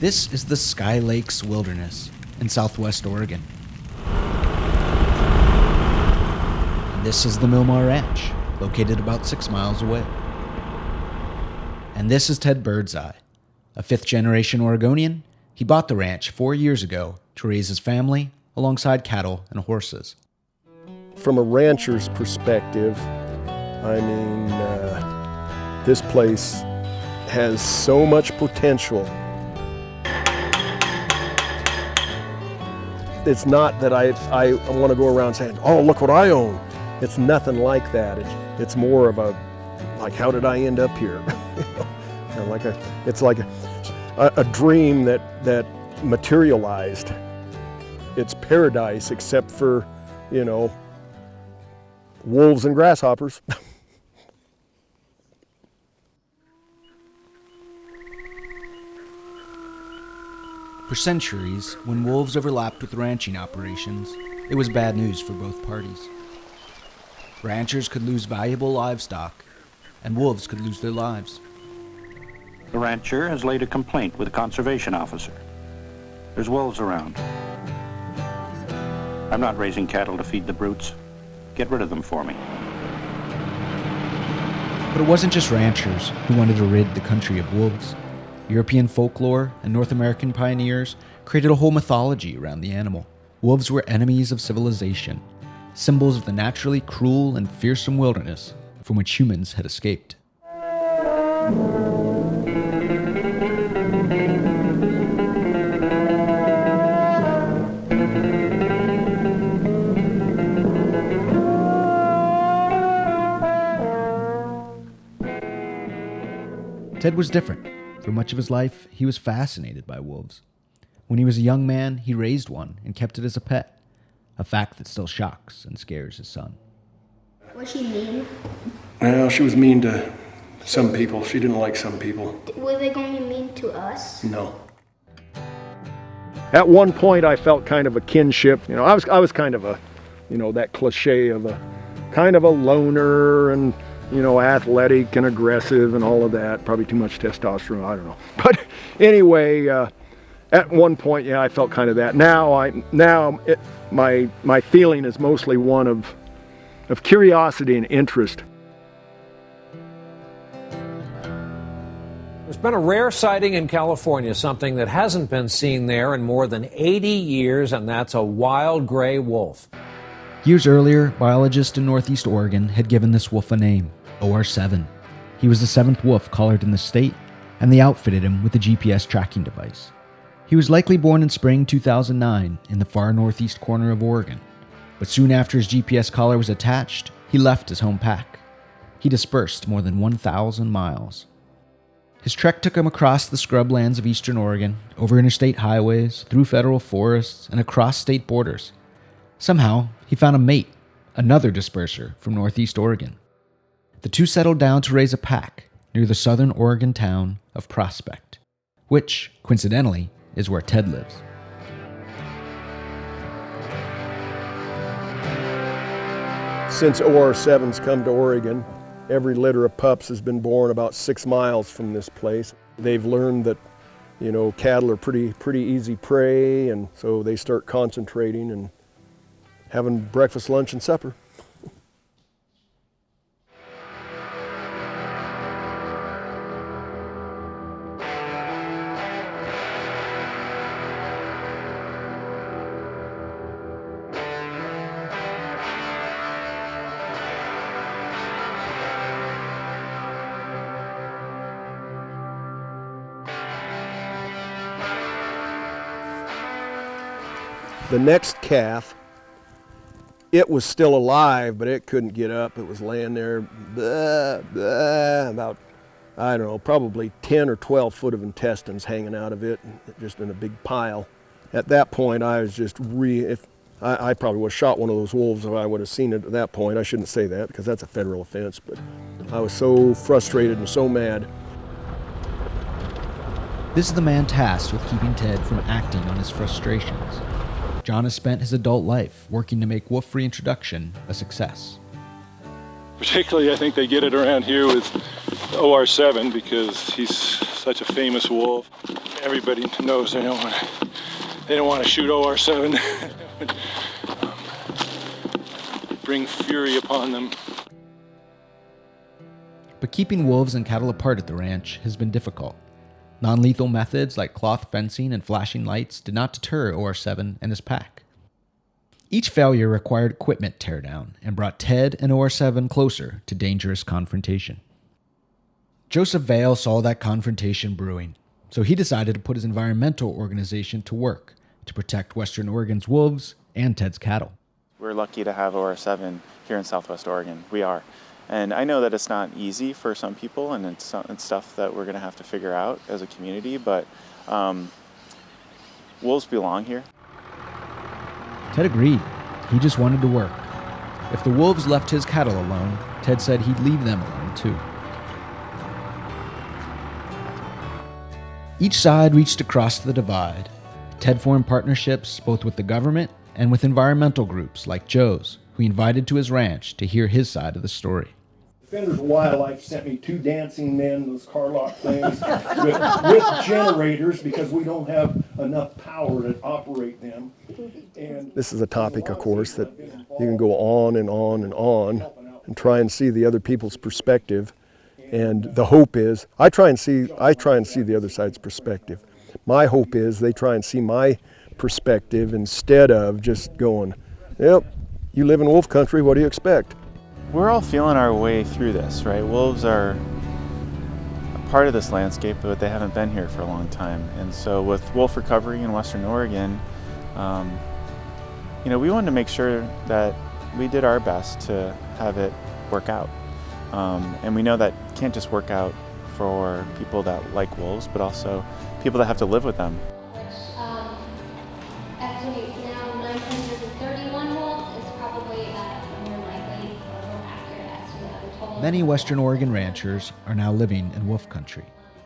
This is the Sky Lakes Wilderness in southwest Oregon. And this is the Millmar Ranch, located about 6 miles away. And this is Ted Birdseye, a fifth-generation Oregonian. He bought the ranch 4 years ago to raise his family alongside cattle and horses. From a rancher's perspective, I mean, this place has so much potential. It's not that I want to go around saying, oh, look what I own. It's nothing like that. It's more of a, like, how did I end up here? It's like a dream that materialized. It's paradise except for, wolves and grasshoppers. For centuries, when wolves overlapped with ranching operations, it was bad news for both parties. Ranchers could lose valuable livestock, and wolves could lose their lives. The rancher has laid a complaint with the conservation officer. There's wolves around. I'm not raising cattle to feed the brutes. Get rid of them for me. But it wasn't just ranchers who wanted to rid the country of wolves. European folklore and North American pioneers created a whole mythology around the animal. Wolves were enemies of civilization, symbols of the naturally cruel and fearsome wilderness from which humans had escaped. Ted was different. For much of his life, he was fascinated by wolves. When he was a young man, he raised one and kept it as a pet, a fact that still shocks and scares his son. Was she mean? Well, she was mean to some people. She didn't like some people. Were they going to be mean to us? No. At one point, I felt kind of a kinship. I was kind of a, that cliche of a kind of a loner and, athletic and aggressive and all of that. Probably too much testosterone, I don't know. But anyway, at one point, I felt kind of that. My feeling is mostly one of curiosity and interest. There's been a rare sighting in California, something that hasn't been seen there in more than 80 years, and that's a wild gray wolf. Years earlier, biologists in Northeast Oregon had given this wolf a name, OR7. He was the seventh wolf collared in the state, and they outfitted him with a GPS tracking device. He was likely born in spring 2009 in the far northeast corner of Oregon, but soon after his GPS collar was attached, he left his home pack. He dispersed more than 1,000 miles. His trek took him across the scrublands of eastern Oregon, over interstate highways, through federal forests, and across state borders. Somehow, he found a mate, another disperser from northeast Oregon. The two settled down to raise a pack near the southern Oregon town of Prospect, which, coincidentally, is where Ted lives. Since OR7's come to Oregon, every litter of pups has been born about 6 miles from this place. They've learned that, cattle are pretty easy prey, and so they start concentrating and having breakfast, lunch, and supper. The next calf, it was still alive, but it couldn't get up. It was laying there, about, probably 10 or 12 foot of intestines hanging out of it, just in a big pile. At that point, I was just I probably would have shot one of those wolves if I would have seen it at that point. I shouldn't say that because that's a federal offense, but I was so frustrated and so mad. This is the man tasked with keeping Ted from acting on his frustrations. John has spent his adult life working to make wolf reintroduction a success. Particularly, I think they get it around here with OR7 because he's such a famous wolf. Everybody knows they don't want to shoot OR7. Bring fury upon them. But keeping wolves and cattle apart at the ranch has been difficult. Non-lethal methods like cloth fencing and flashing lights did not deter OR7 and his pack. Each failure required equipment teardown and brought Ted and OR7 closer to dangerous confrontation. Joseph Vail saw that confrontation brewing, so he decided to put his environmental organization to work to protect Western Oregon's wolves and Ted's cattle. We're lucky to have OR7 here in Southwest Oregon. We are. And I know that it's not easy for some people, and it's stuff that we're going to have to figure out as a community, but wolves belong here. Ted agreed. He just wanted to work. If the wolves left his cattle alone, Ted said he'd leave them alone too. Each side reached across the divide. Ted formed partnerships both with the government and with environmental groups like Joe's, who he invited to his ranch to hear his side of the story. Defenders of Wildlife sent me 2 dancing men, those car lock things, with generators because we don't have enough power to operate them. And this is a topic, of course, that you can go on and on and on and try and see the other people's perspective. And the hope is, I try and see the other side's perspective. My hope is they try and see my perspective instead of just going, yep, you live in wolf country, what do you expect? We're all feeling our way through this, right? Wolves are a part of this landscape, but they haven't been here for a long time. And so with wolf recovery in Western Oregon, we wanted to make sure that we did our best to have it work out. And we know that can't just work out for people that like wolves, but also people that have to live with them. Estimate now 931 wolves is probably more likely or more accurate estimate of the total. Many Western Oregon ranchers are now living in wolf country.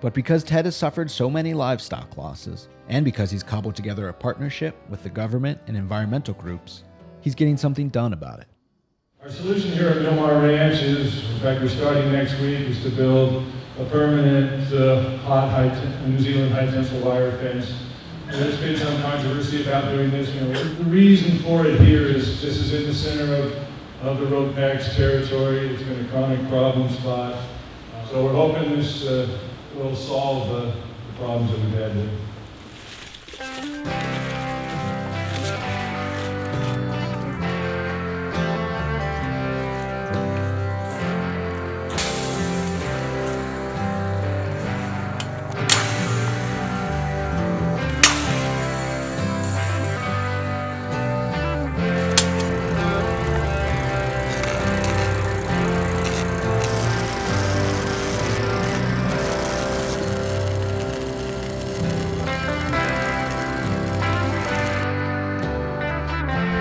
But because Ted has suffered so many livestock losses, and because he's cobbled together a partnership with the government and environmental groups, he's getting something done about it. Our solution here at Millmar Ranch is, in fact, we're starting next week, is to build a permanent New Zealand high tensile wire fence. There's been some controversy about doing this. The reason for it here is this is in the center of the road packs territory. It's been a chronic problem spot. So we're hoping this will solve the problems that we've had there.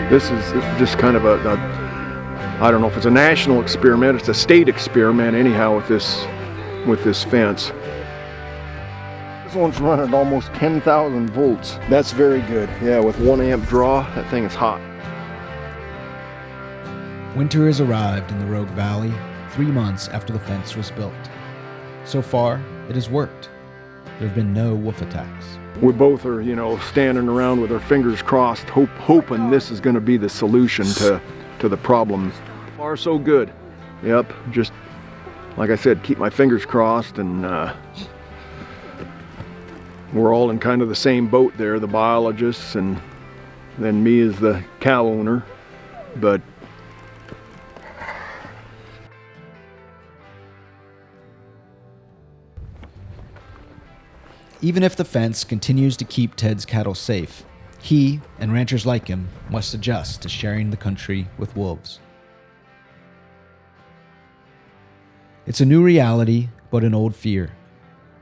This is just kind of I don't know if it's a national experiment, it's a state experiment anyhow with this fence. This one's running almost 10,000 volts. That's very good. Yeah, with 1 amp draw, that thing is hot. Winter has arrived in the Rogue Valley 3 months after the fence was built. So far, it has worked. There have been no wolf attacks. We both are, standing around with our fingers crossed, hoping this is going to be the solution to the problem. So far, so good. Yep, just like I said, keep my fingers crossed, and we're all in kind of the same boat there, the biologists and then me as the cow owner. But even if the fence continues to keep Ted's cattle safe, he and ranchers like him must adjust to sharing the country with wolves. It's a new reality, but an old fear,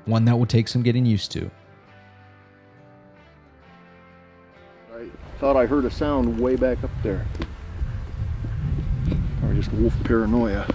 one that will take some getting used to. I thought I heard a sound way back up there. Or just wolf paranoia.